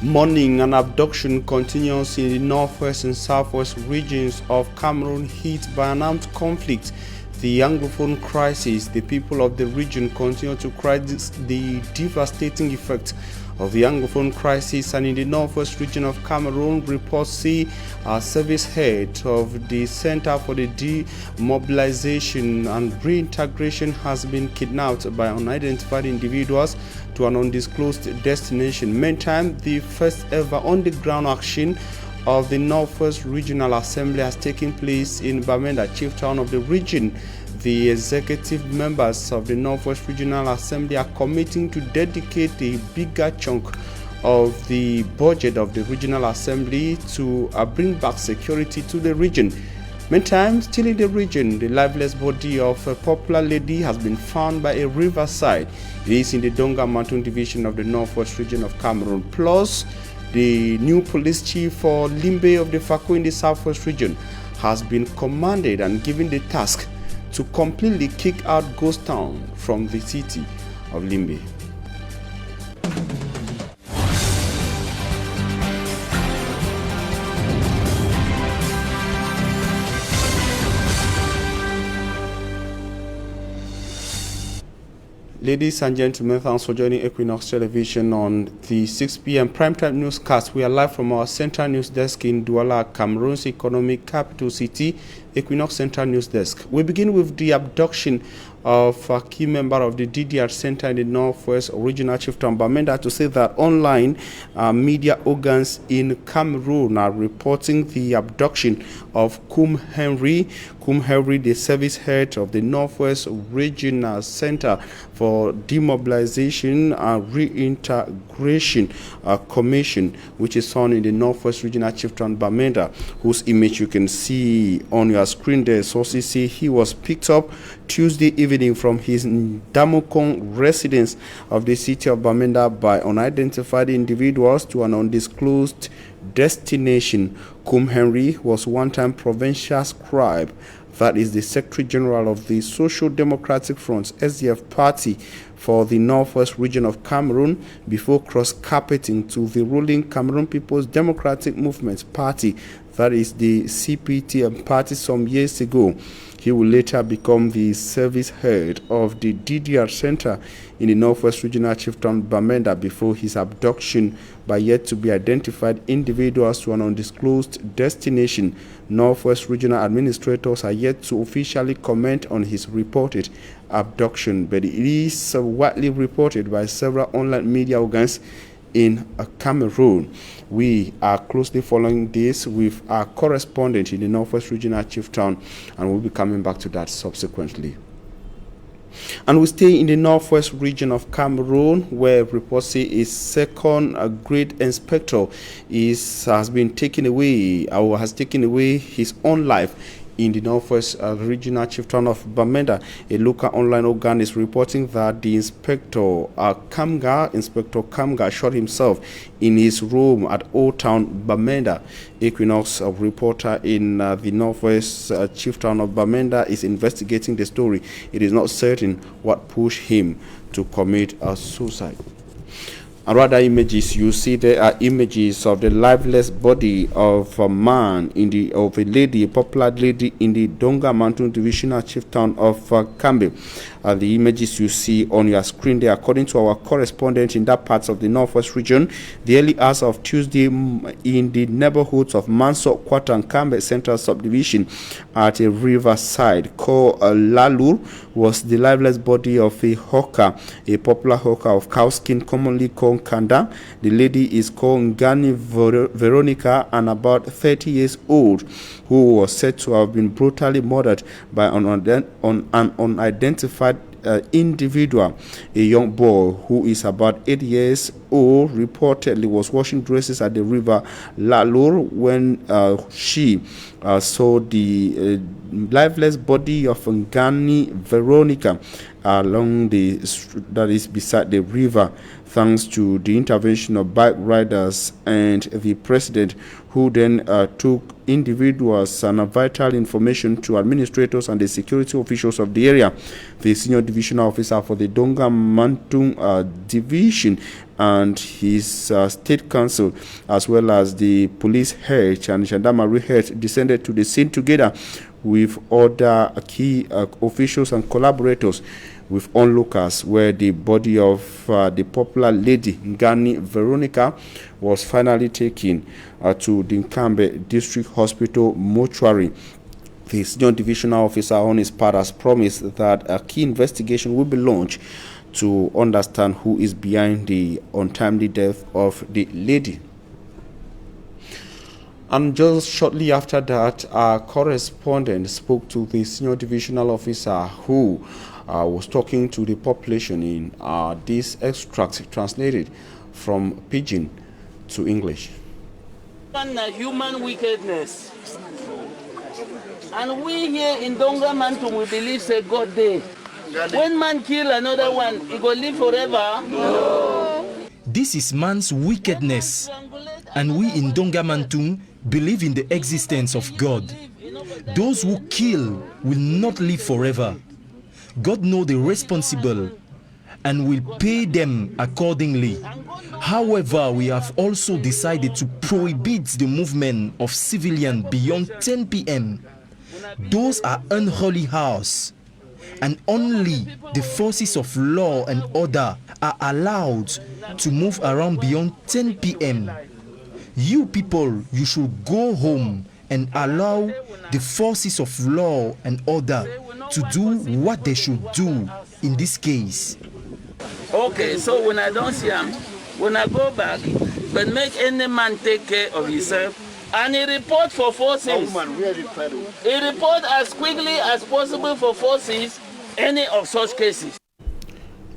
Mourning and abduction continues in the northwest and southwest regions of Cameroon hit by an armed conflict. The Anglophone crisis, the people of the region continue to cry the devastating effect of the Anglophone crisis, and in the northwest region of Cameroon, reports say a service head of the Center for the Demobilization and Reintegration has been kidnapped by unidentified individuals to an undisclosed destination. Meantime, the first ever on-the-ground action of the Northwest Regional Assembly has taken place in Bamenda, chief town of the region. The executive members of the Northwest Regional Assembly are committing to dedicate a bigger chunk of the budget of the Regional Assembly to bring back security to the region. Meantime, still in the region, the lifeless body of a popular lady has been found by a riverside. It is in the Donga Mountain Division of the Northwest region of Cameroon. Plus, the new police chief for Limbe of the Fako in the Southwest region has been commanded and given the task to completely kick out Ghost Town from the city of Limbe. Ladies and gentlemen, thanks for joining Equinoxe Television on the 6 p.m. primetime newscast. We are live from our central news desk in Douala, Cameroon's economic capital city, Equinoxe Central News Desk. We begin with the abduction of a key member of the DDR Center in the Northwest Regional Chieftain Bamenda to say that online media organs in Cameroon are reporting the abduction of Kum Henry. Kum Henry, the service head of the Northwest Regional Center for Demobilization and Reintegration Commission, which is found in the Northwest Regional Chieftain Bamenda, whose image you can see on your screen there. Sources say he was picked up Tuesday evening from his Damokon residence of the city of Bamenda by unidentified individuals to an undisclosed destination. Kum Henry was one-time provincial scribe, that is the Secretary General of the Social Democratic Front (SDF) party for the Northwest region of Cameroon, before cross-carpeting to the ruling Cameroon People's Democratic Movement Party, that is the CPTM party, some years ago. He will later become the service head of the DDR Center in the Northwest Regional Chieftain Bamenda before his abduction by yet to be identified individuals to an undisclosed destination. Northwest Regional administrators are yet to officially comment on his reported abduction, but it is widely reported by several online media organs in Cameroon. We are closely following this with our correspondent in the Northwest Regional Chieftain, and we'll be coming back to that subsequently. And we stay in the Northwest region of Cameroon, where reports say a second grade inspector has been taken away, or has taken away his own life in the Northwest Regional Chieftain of Bamenda. A local online organ is reporting that the Inspector Kamga shot himself in his room at Old Town Bamenda. Equinoxe, a reporter in the Northwest Chieftain of Bamenda, is investigating the story. It is not certain what pushed him to commit suicide. And other images you see there are images of the lifeless body of a man of a lady, a popular lady in the Donga Mountain Divisional Chieftain of Kambe. The images you see on your screen there, according to our correspondent in that part of the Northwest region, the early hours of Tuesday in the neighborhoods of Manso, Kwata, and Kambe Central Subdivision at a riverside called Lalur was the lifeless body of a hawker, a popular hawker of cow skin, commonly called Kanda. The lady is called Ngani Veronica and about 30 years old, who was said to have been brutally murdered by an unidentified individual. A young boy who is about 8 years old reportedly was washing dresses at the river Lalur when she saw the lifeless body of Ngani Veronica along that is beside the river, thanks to the intervention of bike riders and the president, who then took individuals and vital information to administrators and the security officials of the area. The senior divisional officer for the Donga Mountain Division, and his state council, as well as the police head and gendarmerie head, descended to the scene together with other key officials and collaborators with onlookers, where the body of the popular lady Ngani Veronica was finally taken to the Nkambe District Hospital mortuary. The senior divisional officer on his part has promised that a key investigation will be launched to understand who is behind the untimely death of the lady. And just shortly after that, our correspondent spoke to the senior divisional officer who was talking to the population in this extract translated from Pidgin to English. Human wickedness. And we here in Donga Mantum, we believe say God day. When man kill another one, he go live forever. No. This is man's wickedness. And we in Donga Mantum believe in the existence of God. Those who kill will not live forever. God knows the responsible and will pay them accordingly. However, we have also decided to prohibit the movement of civilians beyond 10 p.m. Those are unholy hours, and only the forces of law and order are allowed to move around beyond 10 p.m. You people, you should go home and allow the forces of law and order to do what they should do in this case. Okay, so when I don't see him, when I go back, but make any man take care of himself, and he report for forces. He report as quickly as possible for forces, any of such cases.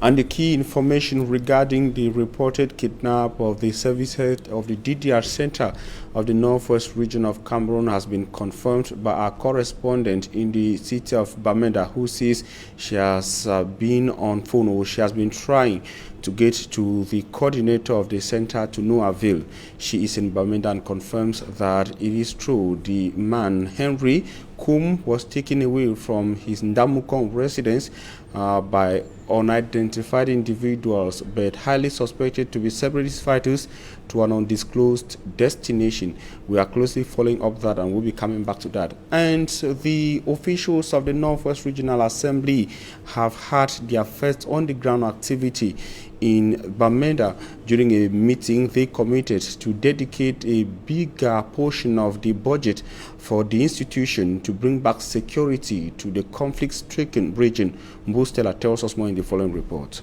And the key information regarding the reported kidnap of the service head of the DDR Center of the Northwest region of Cameroon has been confirmed by our correspondent in the city of Bamenda, who says she has been on phone, or she has been trying to get to the coordinator of the center to no avail. She is in Bamenda and confirms that it is true. The man, Henry Kum, was taken away from his Ndamukong residence by unidentified individuals, but highly suspected to be separatist fighters, to an undisclosed destination. We are closely following up that, and we'll be coming back to that. And the officials of the Northwest Regional Assembly have had their first on-the-ground activity in Bamenda. During a meeting, they committed to dedicate a bigger portion of the budget for the institution to bring back security to the conflict-stricken region. Mbustela tells us more in the following report.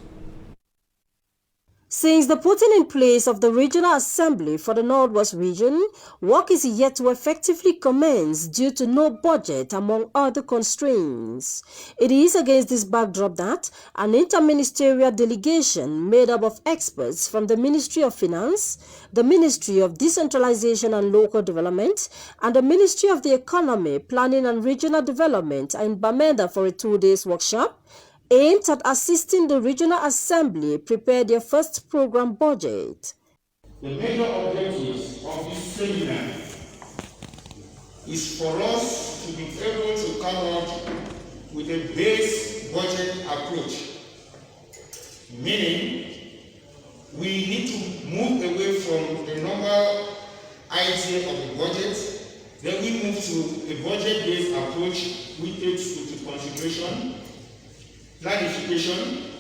Since the putting in place of the Regional Assembly for the Northwest region, work is yet to effectively commence due to no budget, among other constraints. It is against this backdrop that an interministerial delegation made up of experts from the Ministry of Finance, the Ministry of Decentralization and Local Development, and the Ministry of the Economy, Planning and Regional Development are in Bamenda for a 2-day workshop aimed at assisting the Regional Assembly prepare their first program budget. The major objectives of this seminar is for us to be able to come out with a base budget approach, meaning we need to move away from the normal idea of the budget, then we move to a budget-based approach which takes into consideration planification,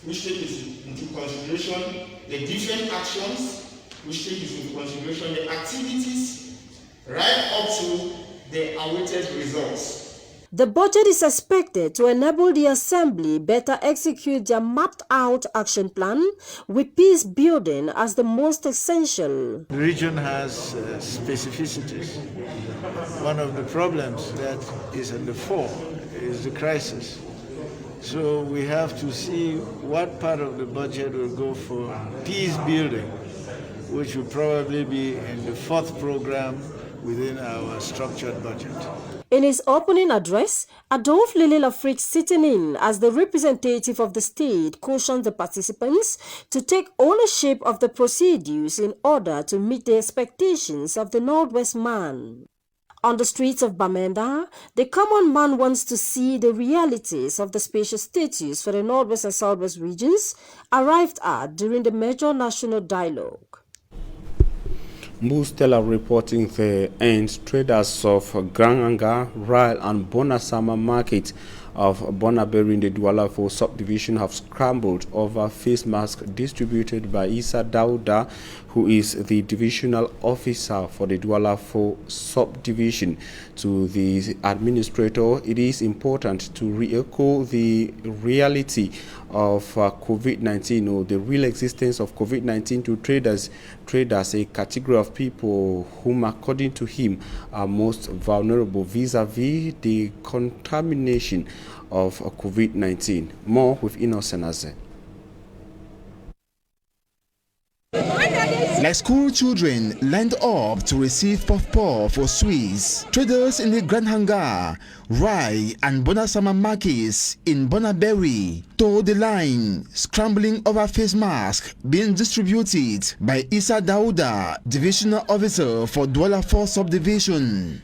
which takes into consideration the different actions, which takes into consideration the activities, right up to the awaited results. The budget is expected to enable the Assembly better execute their mapped-out action plan, with peace building as the most essential. The region has specificities. One of the problems that is at the fore is the crisis. So we have to see what part of the budget will go for peace building, which will probably be in the 4th program within our structured budget. In his opening address, Adolphe Lele-Lafrique, sitting in as the representative of the state, cautioned the participants to take ownership of the procedures in order to meet the expectations of the Northwest man. On the streets of Bamenda, the common man wants to see the realities of the spatial status for the Northwest and Southwest regions arrived at during the major national dialogue. Mustela reporting the end traders of Grananga, Ryle and Bonasama market of Bonaberi in the Dualafo subdivision have scrambled over face masks distributed by Isa Dauda, who is the divisional officer for the Dualafo subdivision. To the administrator, it is important to re-echo the reality of COVID-19 or the real existence of COVID-19 to traders, a category of people whom, according to him, are most vulnerable vis-a-vis the contamination of COVID-19. More with Innocent Aze. Like school children lined up to receive puff-puff or sweets, traders in the Grand Hangar, Rai and Bonasama markets in Bonaberi toed the line, scrambling over face masks being distributed by Isa Dauda, divisional officer for Douala 4 subdivision.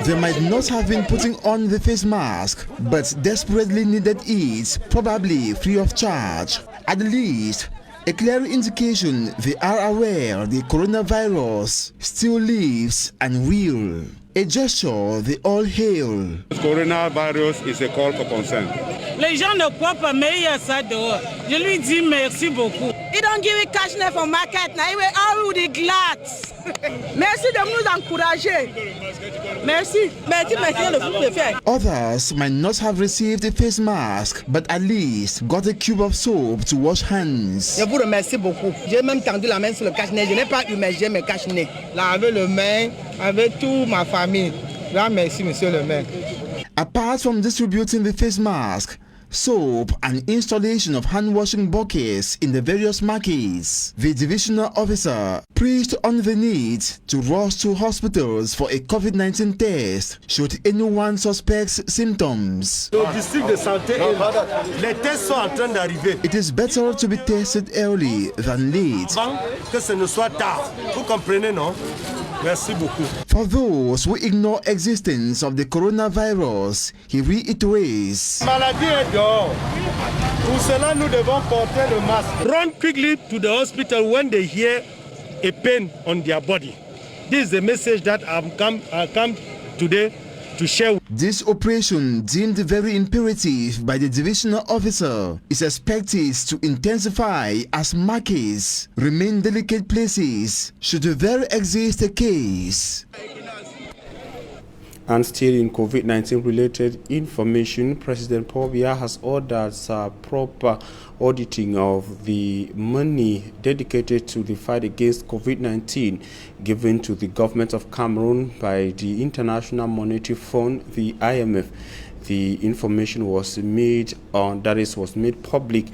They might not have been putting on the face mask, but desperately needed it, probably free of charge. At the least, a clear indication they are aware the coronavirus still lives and will. A gesture they all hail. Coronavirus is a call for concern. Les gens ne croient pas, mais il y a ça dehors. Je lui dis merci beaucoup. He don't give it cash for market. Now he will already glad. Merci de nous encourager. Merci. Merci, merci le vous faire. Others might not have received a face mask, but at least got a cube of soap to wash hands. Je vous remercie beaucoup. J'ai même tendu la main sur le cache-nez. Je n'ai pas immergé mes cache-nez. Là, avec le main, avec toute ma famille. Là, merci, monsieur le maire. Apart from distributing the face mask, soap and installation of hand-washing buckets in the various markets, the divisional officer preached on the need to rush to hospitals for a COVID-19 test should anyone suspect symptoms. Au district de santé, les tests sont en train d'arriver. It is better to be tested early than late. Avant que ce ne soit tard. Vous comprenez, non? Merci beaucoup. For those who ignore existence of the coronavirus, he reiterates. Maladie est dehors. Pour cela, nous devons porter le masque. Run quickly to the hospital when they hear a pain on their body. This is the message that I've come today to share. This operation, deemed very imperative by the divisional officer, is expected to intensify as markets remain delicate places should there exist a case. And still in COVID-19 related information, President Paul Biya has ordered proper auditing of the money dedicated to the fight against COVID-19 given to the government of Cameroon by the International Monetary Fund, the IMF. The information was made public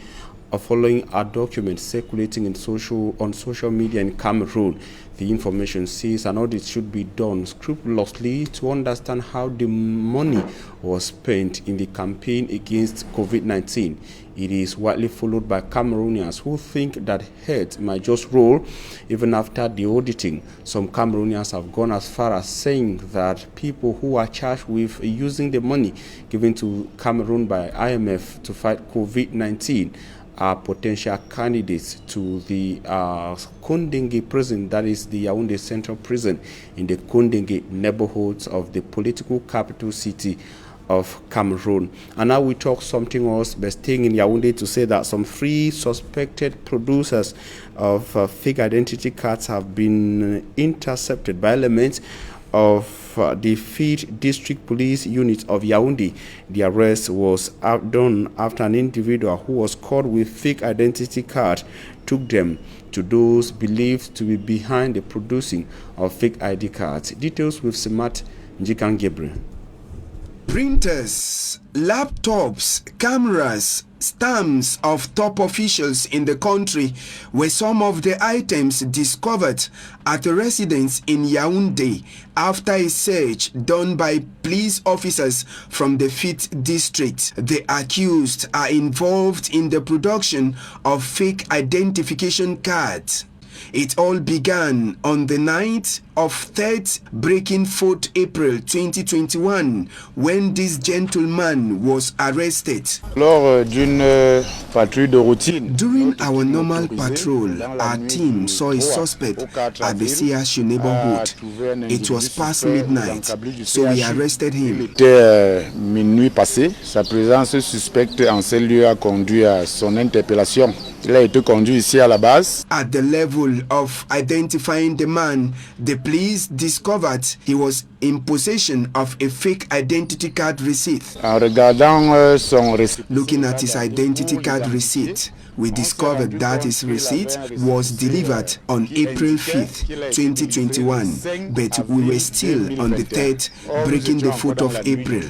following a document circulating on social media in Cameroon. The information says an audit should be done scrupulously to understand how the money was spent in the campaign against COVID-19. It is widely followed by Cameroonians who think that heads might just roll even after the auditing. Some Cameroonians have gone as far as saying that people who are charged with using the money given to Cameroon by IMF to fight COVID-19 are potential candidates to the Kondenge prison, that is the Yaoundé Central Prison in the Kondenge neighborhoods of the political capital city of Cameroon. And now we talk something else, but staying in Yaoundé, to say that some 3 suspected producers of fake identity cards have been intercepted by elements of the Feed District Police Unit of Yaoundé. The arrest was done after an individual who was caught with fake identity card took them to those believed to be behind the producing of fake ID cards. Details with Simat Njikan Gabriel. Printers, laptops, cameras, stamps of top officials in the country were some of the items discovered at a residence in Yaoundé after a search done by police officers from the 5th district. The accused are involved in the production of fake identification cards. It all began on the night of 3rd breaking 4th April 2021 when this gentleman was arrested. During our normal patrol, our team saw a suspect at the CHU neighborhood. It was past midnight, so we arrested him. Minuit passé, sa présence suspecte en ce lieu a conduit à son interpellation. Il a été conduit ici à la base. At the level of identifying the man, the police discovered he was in possession of a fake identity card receipt. En regardant son receipt. Looking at his identity card receipt, we discovered that his receipt was delivered on April 5th, 2021, but we were still on the 3rd, breaking the 4th of April.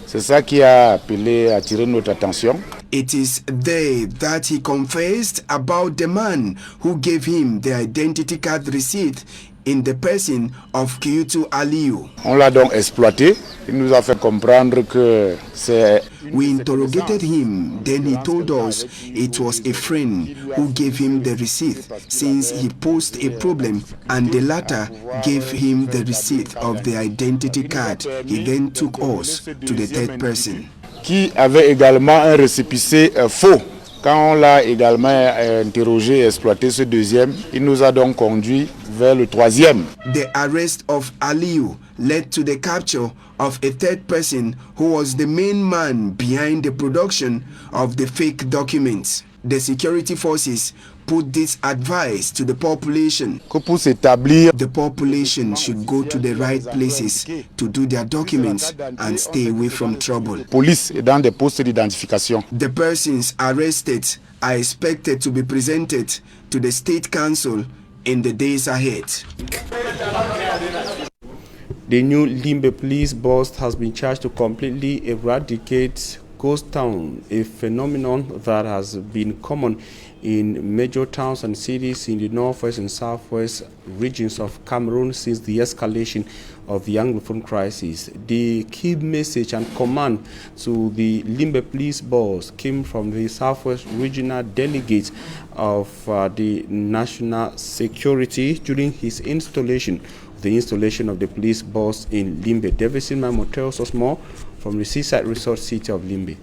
C'est ça qui a attiré notre attention. It is there that he confessed about the man who gave him the identity card receipt in the person of Kyutu Aliyu. On l'a donc exploité. Il nous a fait comprendre que c'est. We interrogated him, then he told us it was a friend who gave him the receipt since he posed a problem, and the latter gave him the receipt of the identity card. He then took us to the 3rd person. Qui avait également un récépissé faux. Quand on l'a également interrogé et exploité ce deuxième, il nous a donc conduit vers le 3e. The arrest of Aliyu led to the capture of a 3rd person who was the main man behind the production of the fake documents. The security forces put this advice to the population. The population should go to the right places to do their documents and stay away from trouble. Police est dans des postes d'identification. The persons arrested are expected to be presented to the State Council in the days ahead. The new Limbe police boss has been charged to completely eradicate ghost town, a phenomenon that has been common in major towns and cities in the northwest and southwest regions of Cameroon since the escalation of the Anglophone crisis. The key message and command to the Limbe police boss came from the southwest regional delegate of the national security during his installation of the police boss in Limbe. Davidson Mamo tells us more from the seaside resort city of Limbe.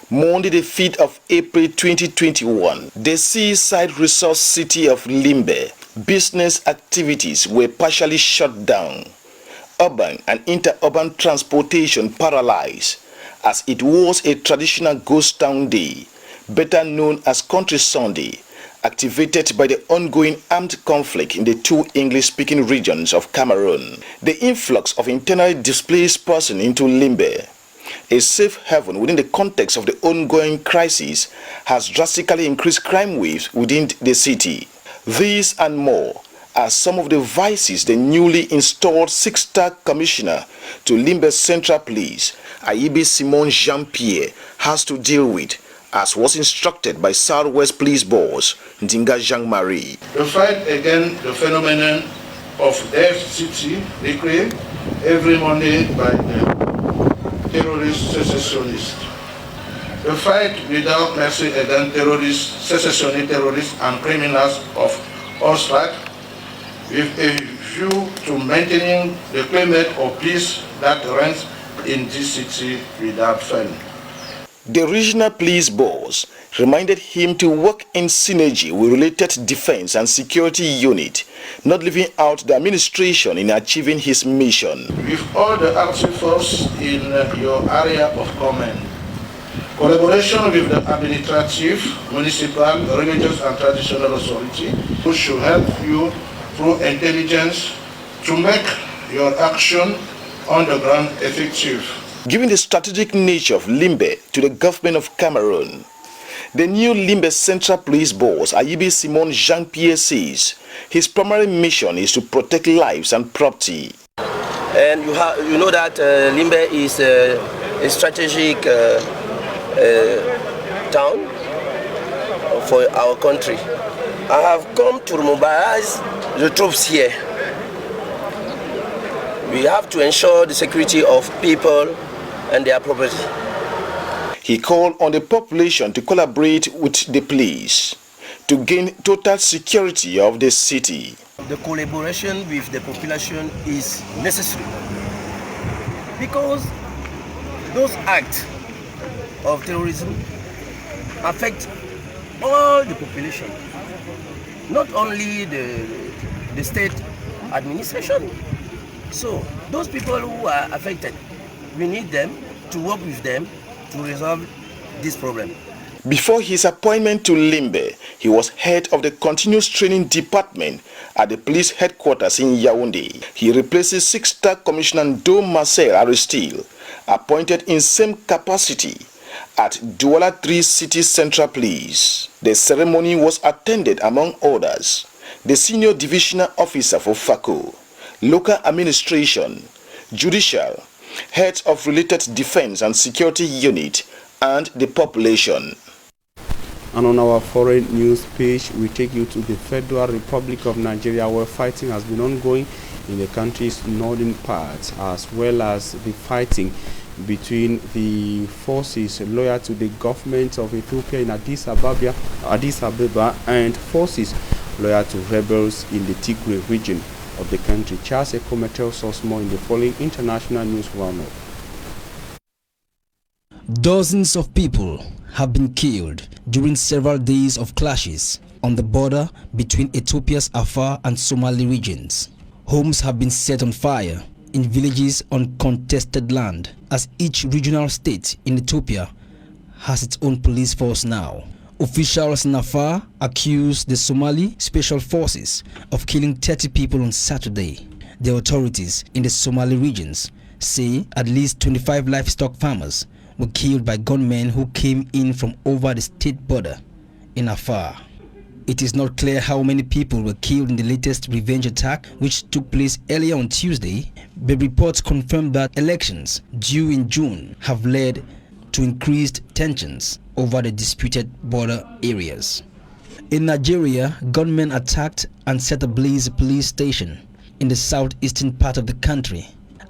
Monday, the 5th of April 2021, the seaside resort city of Limbe, business activities were partially shut down. Urban and interurban transportation paralyzed, as it was a traditional ghost town day, better known as Country Sunday, activated by the ongoing armed conflict in the 2 English-speaking regions of Cameroon. The influx of internally displaced persons into Limbe, a safe haven within the context of the ongoing crisis, has drastically increased crime waves within the city. These and more are some of the vices the newly installed 6-star commissioner to Limbe Central Police, Ayibi Simon Jean-Pierre, has to deal with, as was instructed by Southwest Police Boss Ndinga Jean-Marie. The fight against the phenomenon of death city declared every Monday by the terrorist secessionists. The fight without mercy against terrorists, secessionist terrorists and criminals of all stripes, with a view to maintaining the climate of peace that reigns in this city without fail. The regional police boss reminded him to work in synergy with related defense and security unit, not leaving out the administration in achieving his mission. With all the active force in your area of command, collaboration with the administrative, municipal, religious and traditional authority, who should help you through intelligence to make your action on the ground effective. Given the strategic nature of Limbe to the government of Cameroon, the new Limbe Central Police Boss, Ayibi Simon Jean-Pierre, says his primary mission is to protect lives and property. And you know that Limbe is a strategic town for our country. I have come to mobilize the troops here. We have to ensure the security of people and their property. He called on the population to collaborate with the police to gain total security of the city. The collaboration with the population is necessary because those acts of terrorism affect all the population, not only the state administration. So those people who are affected, we need them to work with them to resolve this problem. Before his appointment to Limbe, he was head of the continuous training department at the police headquarters in Yaoundé. He replaces 6-star Commissioner Do Marcel Aristide, appointed in same capacity at Douala 3 City Central Police. The ceremony was attended, among others, the senior divisional officer for FACO, local administration, judicial, heads of related defense and security unit, and the population. And on our foreign news page, we take you to the Federal Republic of Nigeria, where fighting has been ongoing in the country's northern parts, as well as the fighting between the forces loyal to the government of Ethiopia in Addis Ababa and forces loyal to rebels in the Tigray region of the country. Charles Ekome tells us more in the following international news roundup. Dozens of people have been killed during several days of clashes on the border between Ethiopia's Afar and Somali regions. Homes have been set on fire in villages on contested land, as each regional state in Ethiopia has its own police force now. Officials in Afar accuse the Somali Special Forces of killing 30 people on Saturday. The authorities in the Somali regions say at least 25 livestock farmers were killed by gunmen who came in from over the state border in Afar. It is not clear how many people were killed in the latest revenge attack, which took place earlier on Tuesday, but reports confirm that elections due in June have led to increased tensions over the disputed border areas. In Nigeria, gunmen attacked and set ablaze a police station in the southeastern part of the country,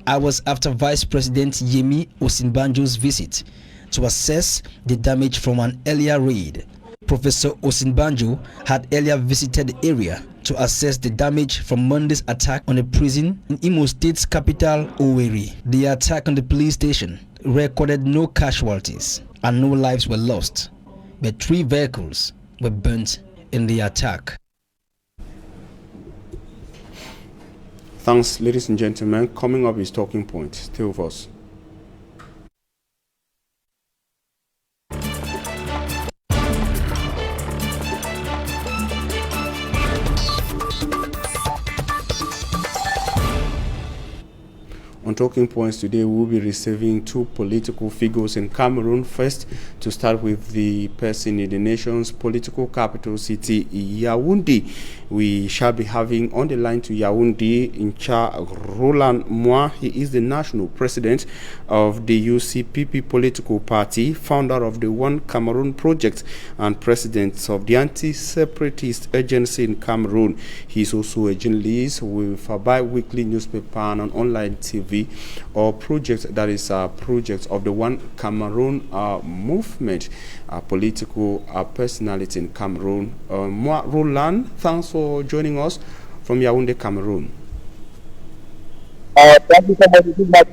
hours after Vice President Yemi Osinbanjo's visit to assess the damage from an earlier raid. Professor Osinbanjo had earlier visited the area to assess the damage from Monday's attack on a prison in Imo State's capital, Owerri. The attack on the police station recorded no casualties and no lives were lost, but 3 vehicles were burnt in the attack. Thanks, ladies and gentlemen. Coming up is Talking Point. Stay with us. On Talking Points today, we'll be receiving 2 political figures in Cameroon. First, to start with the person in the nation's political capital city, Yaoundé. We shall be having on the line to Yaoundé Roland Moi. He is the national president of the UCPP political party, founder of the One Cameroon project, and president of the anti-separatist agency in Cameroon. He is also a journalist with a bi-weekly newspaper and an online TV, or project that is a project of the One Cameroon movement, a political personality in Cameroon. Moi Roland, thanks for joining us from Yaoundé, Cameroon. Thank you so much.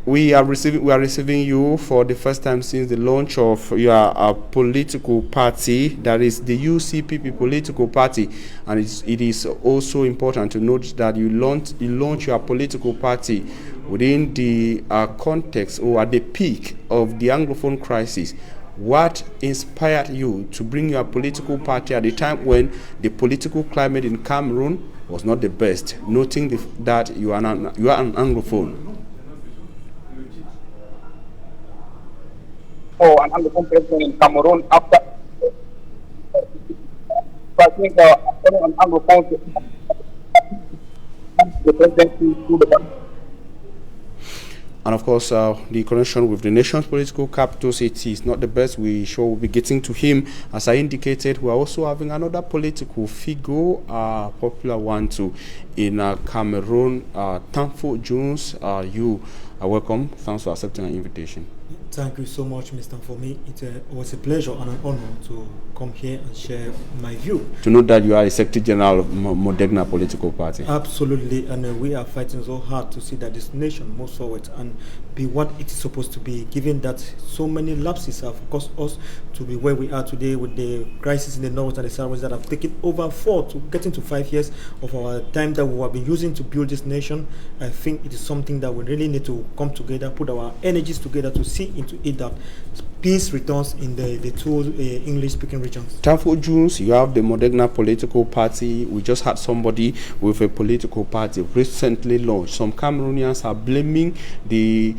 We are receiving you for the first time since the launch of your political party, that is the UCPP political party, and it is also important to note that you launch your political party within the context or at the peak of the Anglophone crisis. What inspired you to bring your political party at a time when the political climate in Cameroon was not the best, noting that you are an Anglophone? An Anglophone president in Cameroon after I think after an Anglophone the presidency to the And of course, the connection with the nation's political capital city is not the best. We sure will be getting to him. As I indicated, we are also having another political figure, popular one too, in Cameroon, Thankful Jones. You are welcome. Thanks for accepting our invitation. Thank you so much, Mr. For me, it was a pleasure and an honor to come here and share my view. To know that you are a Secretary General of Modegna political party. Absolutely, and we are fighting so hard to see that this nation moves forward and be what it is supposed to be, given that so many lapses have caused us to be where we are today with the crisis in the north and the south that have taken over 4 to getting to 5 years of our time that we have been using to build this nation. I think it is something that we really need to come together, put our energies together to see into it that peace returns in the 2 English-speaking regions. Thankful Jones, you have the Modegna political party. We just had somebody with a political party recently launched. Some Cameroonians are blaming the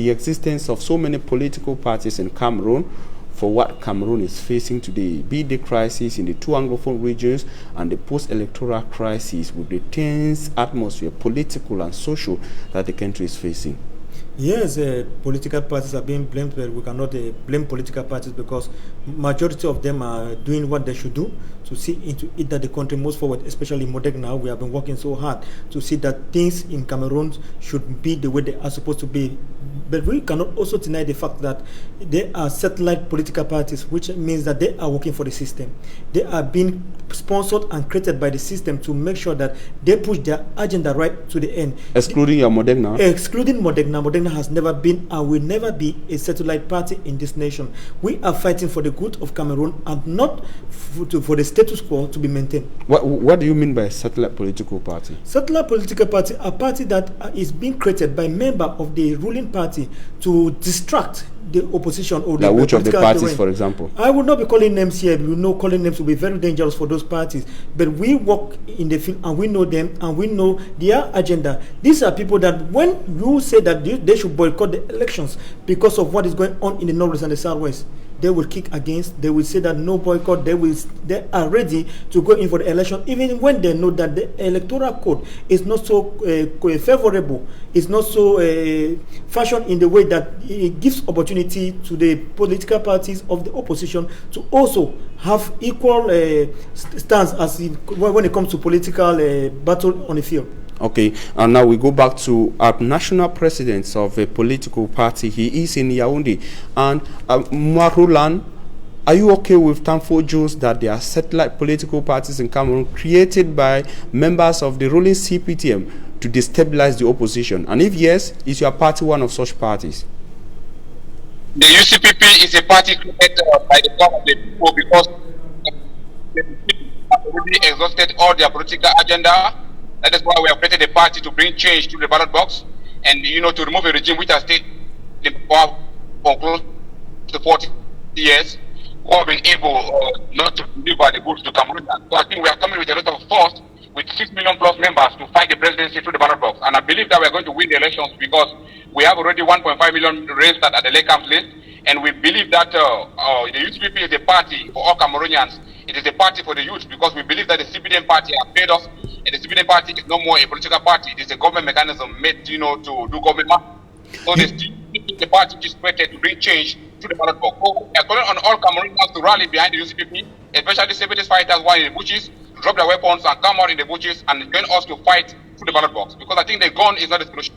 existence of so many political parties in Cameroon for what Cameroon is facing today, be the crisis in the 2 Anglophone regions and the post-electoral crisis with the tense atmosphere, political and social, that the country is facing. Yes, political parties are being blamed, but we cannot blame political parties because majority of them are doing what they should do to see into it that the country moves forward, especially in Modegna. We have been working so hard to see that things in Cameroon should be the way they are supposed to be. But we cannot also deny the fact that there are satellite political parties, which means that they are working for the system. They are being sponsored and created by the system to make sure that they push their agenda right to the end. Excluding your Modegna? Excluding Modegna. Modegna has never been and will never be a satellite party in this nation. We are fighting for the good of Cameroon and not for the status quo to be maintained. What do you mean by a satellite political party? Satellite political party, a party that is being created by member of the ruling party to distract the opposition or the which of the parties, terrain. for example? I will not be calling names here. You know, calling names will be very dangerous for those parties. But we work in the field and we know them and we know their agenda. These are people that when you say that they should boycott the elections because of what is going on in the northwest and the southwest, they will kick against. They will say that no boycott. They are ready to go in for the election, even when they know that the electoral code is not so favorable. It's not so fashioned in the way that it gives opportunity to the political parties of the opposition to also have equal stance as when it comes to political battle on the field. Okay, and now we go back to our national president of a political party. He is in Yaoundé. And Maroulan, are you okay with Thankful Jones that there are satellite political parties in Cameroon created by members of the ruling CPTM to destabilize the opposition? And if yes, is your party one of such parties? The UCPP is a party created by the government of the people because they have already exhausted all their political agenda. That is why we have created a party to bring change to the ballot box and, to remove a regime which has stayed in power for close to 40 years, who have been able not to deliver the goods to Cameroon. So I think we are coming with a lot of force with 6 million plus members to fight the presidency through the ballot box. And I believe that we are going to win the elections because we have already 1.5 million registered at the Lake Camp list. And we believe that the UCPP is a party for all Cameroonians. It is a party for the youth because we believe that the CPDM party has paid us, and the CPDM party is no more a political party. It is a government mechanism made, to do government. So the party is created to bring change to the ballot box. So we are calling on all Cameroonians to rally behind the UCPP, especially separatist fighters who are in the bushes, to drop their weapons and come out in the bushes and join us to fight through the ballot box. Because I think the gun is not the solution.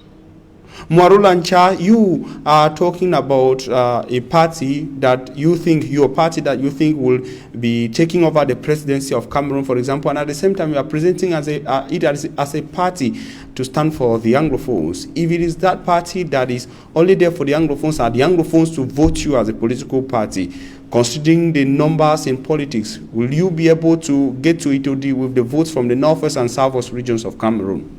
Mwarulancha, you are talking about a party that you think, will be taking over the presidency of Cameroon, for example, and at the same time you are presenting as a party to stand for the Anglophones. If it is that party that is only there for the Anglophones and the Anglophones to vote you as a political party, considering the numbers in politics, will you be able to get to Itodi with the votes from the northwest and southwest regions of Cameroon?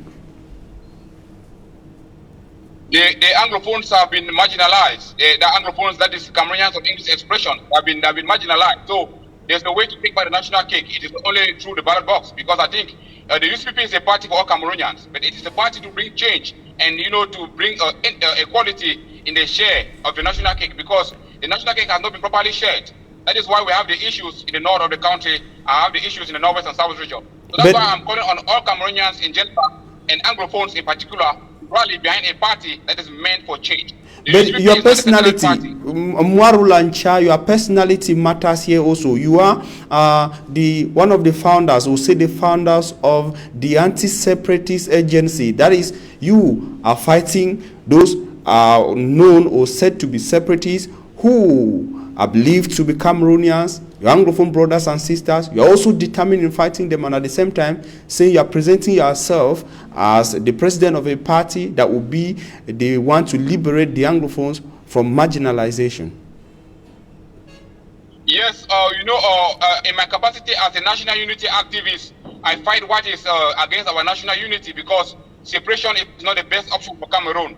The Anglophones have been marginalized. The Anglophones, that is Cameroonians of English expression, have been marginalized. So there's no way to take back the national cake. It is only through the ballot box because I think the UCPP is a party for all Cameroonians, but it is a party to bring change and to bring equality in the share of the national cake because the national cake has not been properly shared. That is why we have the issues in the north of the country and have the issues in the northwest and southwest region. So that's why I'm calling on all Cameroonians in general and Anglophones in particular rally behind a party that is meant for change. But your personality, Mwarulancha, your personality matters here also. You are one of the founders, or say the founders of the anti-separatist agency. That is, you are fighting those are known or said to be separatists who are believed to be Cameroonians, your Anglophone brothers and sisters. You are also determined in fighting them, and at the same time saying you are presenting yourself as the president of a party that will be the one to liberate the Anglophones from marginalization. Yes, in my capacity as a national unity activist, I fight what is against our national unity, because separation is not the best option for Cameroon.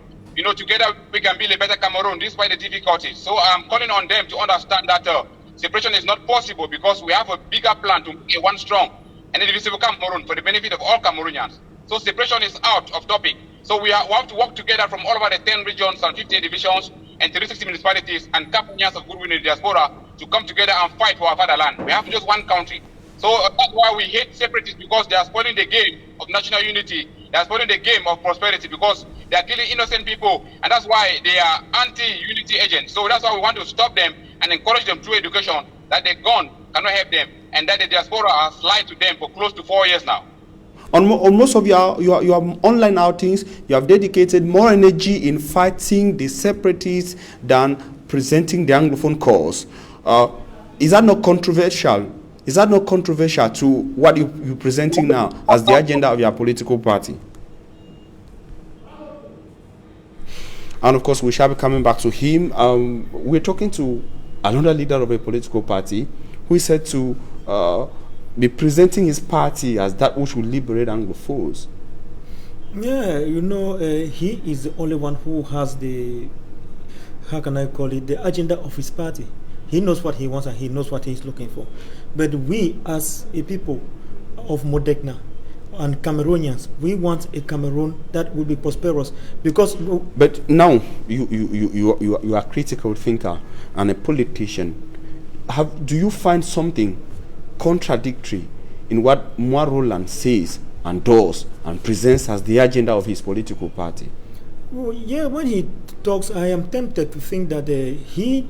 Together we can build a better Cameroon despite the difficulties. So I'm calling on them to understand that separation is not possible, because we have a bigger plan to make one strong and indivisible Cameroon for the benefit of all Cameroonians. So separation is out of topic. So we have to work together from all over the 10 regions and 58 divisions and 360 municipalities and Cameroonians of goodwill in the diaspora to come together and fight for our fatherland. We have just one country. So that's why we hate separatists, because they are spoiling the game of national unity. They are spoiling the game of prosperity, because they are killing innocent people, and that's why they are anti-unity agents. So that's why we want to stop them and encourage them through education that the gun cannot help them, and that the diaspora has lied to them for close to 4 years now. On most of your online outings, you have dedicated more energy in fighting the separatists than presenting the Anglophone cause. Is that not controversial? Is that not controversial to what you're presenting now as the agenda of your political party? And of course, we shall be coming back to him. We're talking to another leader of a political party who is said to be presenting his party as that which will liberate Anglophones. Yeah, he is the only one who has the, how can I call it, the agenda of his party. He knows what he wants and he knows what he's looking for. But we, as a people of Modena and Cameroonians, we want a Cameroon that will be prosperous. Because. But now you are a critical thinker and a politician. Do you find something contradictory in what Roland says and does and presents as the agenda of his political party? Well, yeah, when he talks, I am tempted to think that he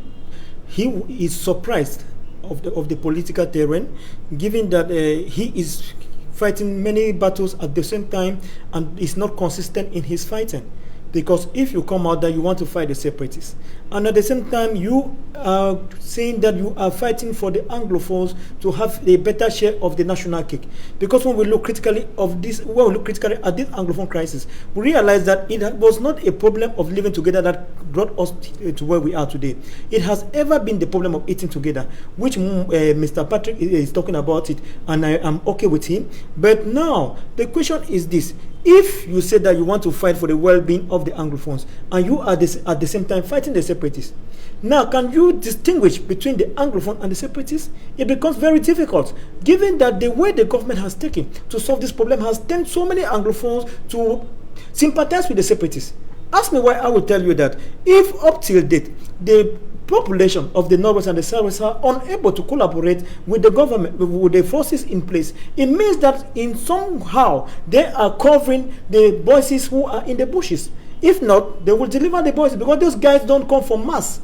is surprised of the political terrain, given that he is fighting many battles at the same time and is not consistent in his fighting. Because if you come out there, you want to fight the separatists, and at the same time you are saying that you are fighting for the Anglophones to have a better share of the national cake. Because when we look critically at this Anglophone crisis, we realize that it was not a problem of living together that brought us to where we are today. It has ever been the problem of eating together, which Mr. Patrick is talking about it, and I am okay with him. But now the question is this: if you say that you want to fight for the well-being of the Anglophones, and you are at the same time fighting the separatists, now can you distinguish between the Anglophone and the separatists? It becomes very difficult, given that the way the government has taken to solve this problem has turned so many Anglophones to sympathize with the separatists. Ask me why. I will tell you that if up till date the population of the Northwest and the Southwest are unable to collaborate with the government, with the forces in place, it means that in somehow they are covering the voices who are in the bushes. If not, they will deliver the voices, because those guys don't come from mass.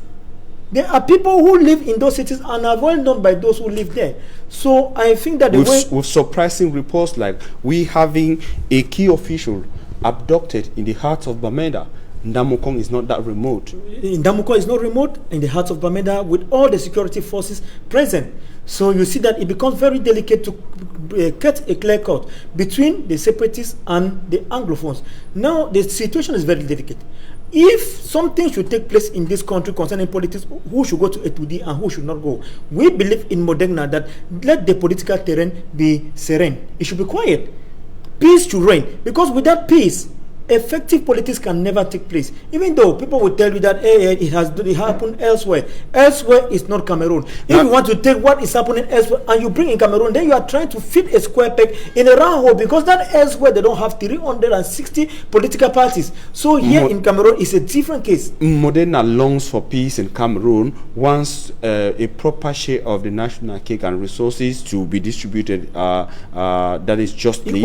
There are people who live in those cities and are well known by those who live there. So I think that with surprising reports like we having a key official abducted in the heart of Bamenda. Ndamukong is not that remote. Ndamukong is not remote in the heart of Bamenda, with all the security forces present. So you see that it becomes very delicate to cut a clear cut between the separatists and the Anglophones. Now the situation is very delicate. If something should take place in this country concerning politics, who should go to A2D and who should not go? We believe in Modena that let the political terrain be serene. It should be quiet. Peace should reign, because without peace, effective politics can never take place. Even though people will tell you that it happened elsewhere. Elsewhere is not Cameroon. If you want to take what is happening elsewhere and you bring in Cameroon, then you are trying to fit a square peg in a round hole, because that elsewhere they don't have 360 political parties. So here in Cameroon is a different case. Modena longs for peace in Cameroon, wants a proper share of the national cake and resources to be distributed that is justly,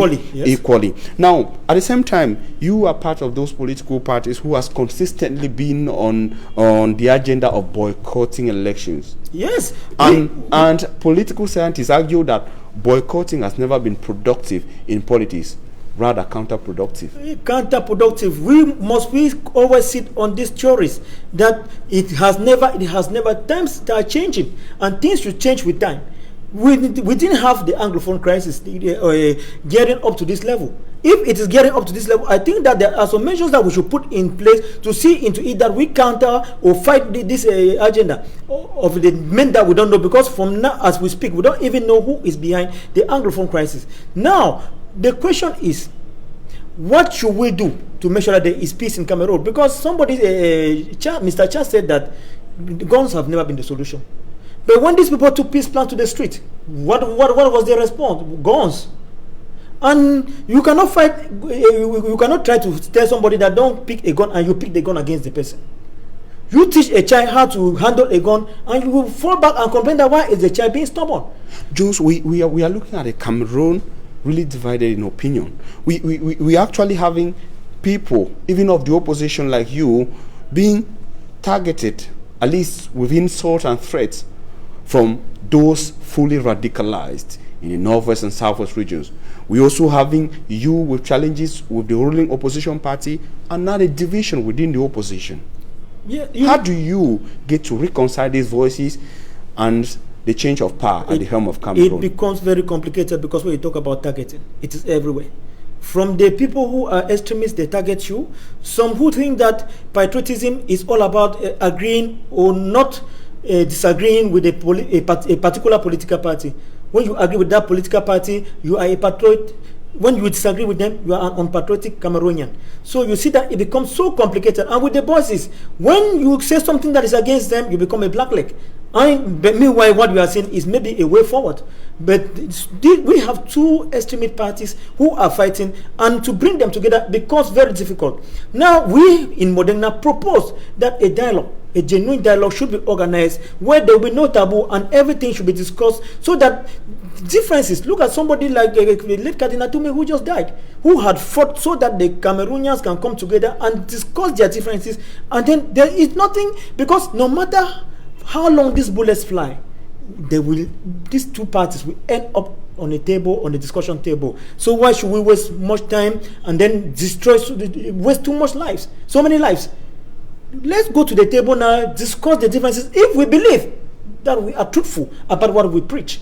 equally. Now, at the same time, you you are part of those political parties who has consistently been on the agenda of boycotting elections. Yes. And political scientists argue that boycotting has never been productive in politics, rather counterproductive. Counterproductive. We always sit on these theories that it has never, times are changing and things should change with time. We didn't have the Anglophone crisis getting up to this level. If it is getting up to this level, I think that there are some measures that we should put in place to see into it that we counter or fight this agenda of the men that we don't know, because from now as we speak, we don't even know who is behind the Anglophone crisis. Now, the question is, what should we do to make sure that there is peace in Cameroon? Because somebody, Mr. Cha said that guns have never been the solution. But when these people took peace plan to the street, what was their response? Guns. And you cannot fight, you cannot try to tell somebody that don't pick a gun and you pick the gun against the person. You teach a child how to handle a gun and you will fall back and complain that why is the child being stubborn? Jules, we are looking at a Cameroon really divided in opinion. We actually having people, even of the opposition like you, being targeted, at least with insult and threats, from those fully radicalized in the northwest and southwest regions. We also having you with challenges with the ruling opposition party and now the division within the opposition. Yeah, how do you get to reconcile these voices and the change of power at the helm of Cameroon? It becomes very complicated because when you talk about targeting, it is everywhere. From the people who are extremists, they target you. Some who think that patriotism is all about agreeing or not disagreeing with a particular political party. When you agree with that political party, you are a patriot. When you disagree with them, you are an unpatriotic Cameroonian. So you see that it becomes so complicated. And with the voices, when you say something that is against them, you become a blackleg. But meanwhile, what we are saying is maybe a way forward. But we have two extremist parties who are fighting, and to bring them together becomes very difficult. Now, we in Modena propose that a dialogue, a genuine dialogue should be organized where there will be no taboo and everything should be discussed so that differences, look at somebody like late Cardinal Tume who just died, who had fought so that the Cameroonians can come together and discuss their differences, and then there is nothing, because no matter how long these bullets fly, these two parties will end up on a table, on the discussion table. So why should we waste much time and then waste too much lives, so many lives? Let's go to the table now, discuss the differences if we believe that we are truthful about what we preach.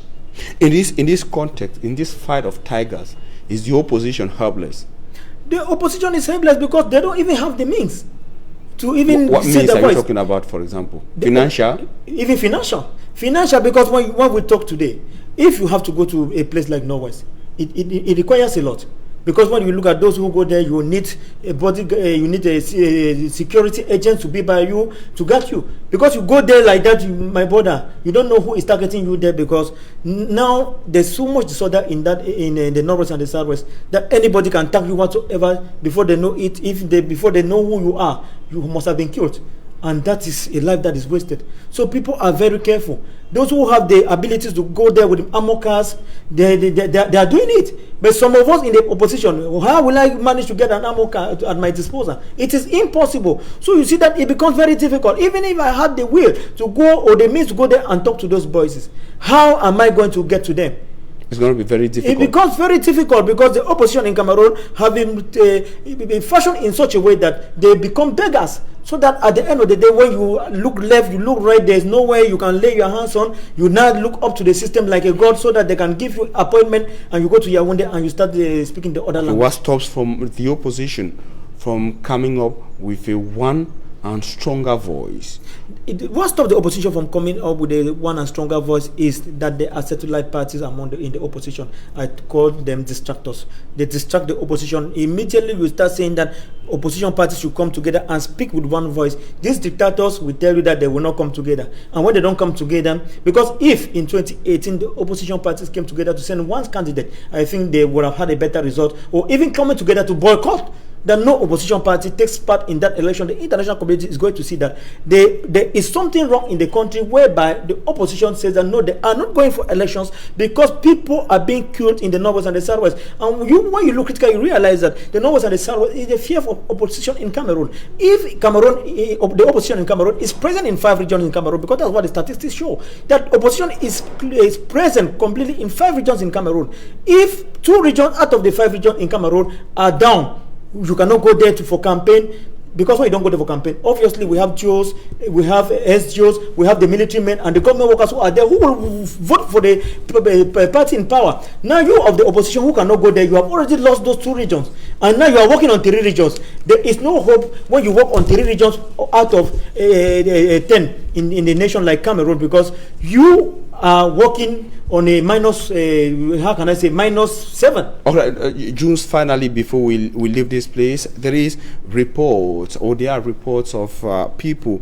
In this context, in this fight of tigers, is the opposition helpless? The opposition is helpless because they don't even have the means to even what say means the are voice. you talking about, for example? Financial? Even financial, because when we talk today, if you have to go to a place like Norwest, it requires a lot. Because when you look at those who go there, you need a you need a security agent to be by you to get you. Because you go there like that, my brother, you don't know who is targeting you there, because now there's so much disorder in the northwest and the southwest that anybody can tag you whatsoever before they know it. Before they know who you are, you must have been killed. And that is a life that is wasted. So people are very careful. Those who have the abilities to go there with armor cars, they are doing it. But some of us in the opposition, how will I manage to get an armor car at my disposal? It is impossible. So you see that it becomes very difficult. Even if I had the will to go or the means to go there and talk to those voices, how am I going to get to them? It's going to be very difficult. It becomes very difficult because the opposition in Cameroon have been fashioned in such a way that they become beggars. So that at the end of the day, when you look left, you look right, there's nowhere you can lay your hands on. You now look up to the system like a god so that they can give you appointment, and you go to Yaoundé and you start speaking the other language. What stops from the opposition from coming up with a one and stronger voice? What stops the opposition from coming up with a one and stronger voice is that there are satellite parties in the opposition. I call them distractors. They distract the opposition. Immediately you start saying that opposition parties should come together and speak with one voice. These dictators will tell you that they will not come together. And when they don't come together, because if in 2018 the opposition parties came together to send one candidate, I think they would have had a better result, or even coming together to boycott that no opposition party takes part in that election, the international community is going to see that there is something wrong in the country, whereby the opposition says that no, they are not going for elections because people are being killed in the northwest and the southwest. And when you look critically, you realize that the northwest and the southwest is the fear of opposition in Cameroon. If Cameroon, the opposition in Cameroon is present in 5 regions in Cameroon, because that's what the statistics show, that opposition is present completely in 5 regions in Cameroon. If 2 regions out of the 5 regions in Cameroon are down, you cannot go there for campaign. Because when you don't go there for campaign, obviously we have GOs, we have SGOs, we have the military men and the government workers who are there who will vote for the party in power. Now you of the opposition who cannot go there, you have already lost those 2 regions. And now you are working on 3 regions. There is no hope when you work on 3 regions out of 10 in the nation like Cameroon, because you are working on a minus, how can I say, -7. All right, Junes, finally, before we leave this place, there is reports, or there are reports of people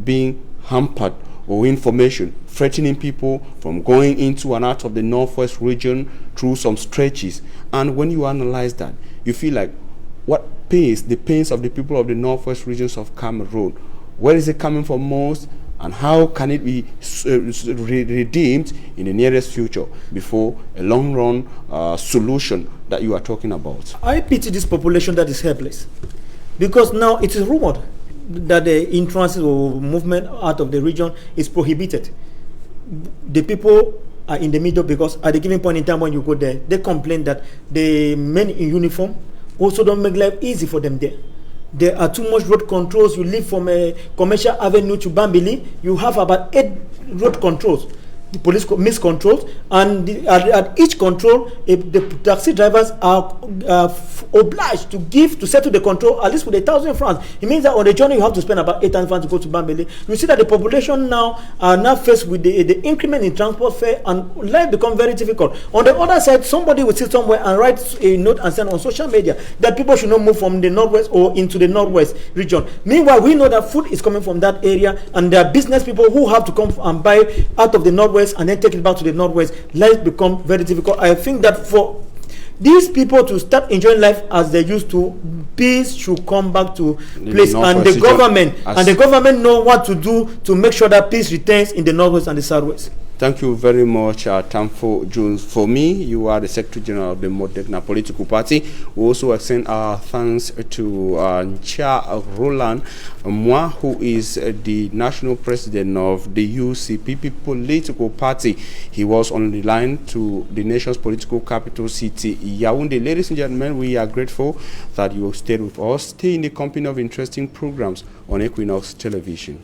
being hampered, or information threatening people from going into and out of the northwest region through some stretches. And when you analyze that, you feel like, what pains, the pains of the people of the northwest regions of Cameroon, where is it coming from most? And how can it be redeemed in the nearest future before a long-run solution that you are talking about? I pity this population that is helpless, because now it is rumored that the entrance or movement out of the region is prohibited. The people are in the middle, because at a given point in time when you go there, they complain that the men in uniform also don't make life easy for them there. There are too much road controls. You live from a Commercial Avenue to Bambili, you have about 8 road controls. The police miss controls, and at each control, the taxi drivers are obliged to settle the control at least with 1,000 francs. It means that on the journey you have to spend about 8,000 francs to go to Bambili. You see that the population now are now faced with the increment in transport fare, and life becomes very difficult. On the other side, somebody will sit somewhere and write a note and send on social media that people should not move from the northwest or into the northwest region. Meanwhile, we know that food is coming from that area, and there are business people who have to come and buy out of the northwest and then take it back to the northwest. Life becomes very difficult. I think that for these people to start enjoying life as they used to, peace should come back to place, and the government know what to do to make sure that peace retains in the northwest and the southwest. Thank you very much, Tamfo Jones. For me, you are the Secretary General of the Modegna political party. We also extend our thanks to Cha Roland Moi, who is the national president of the UCPP political party. He was on the line to the nation's political capital city, Yaoundé. Ladies and gentlemen, we are grateful that you stayed with us. Stay in the company of interesting programs on Equinox Television.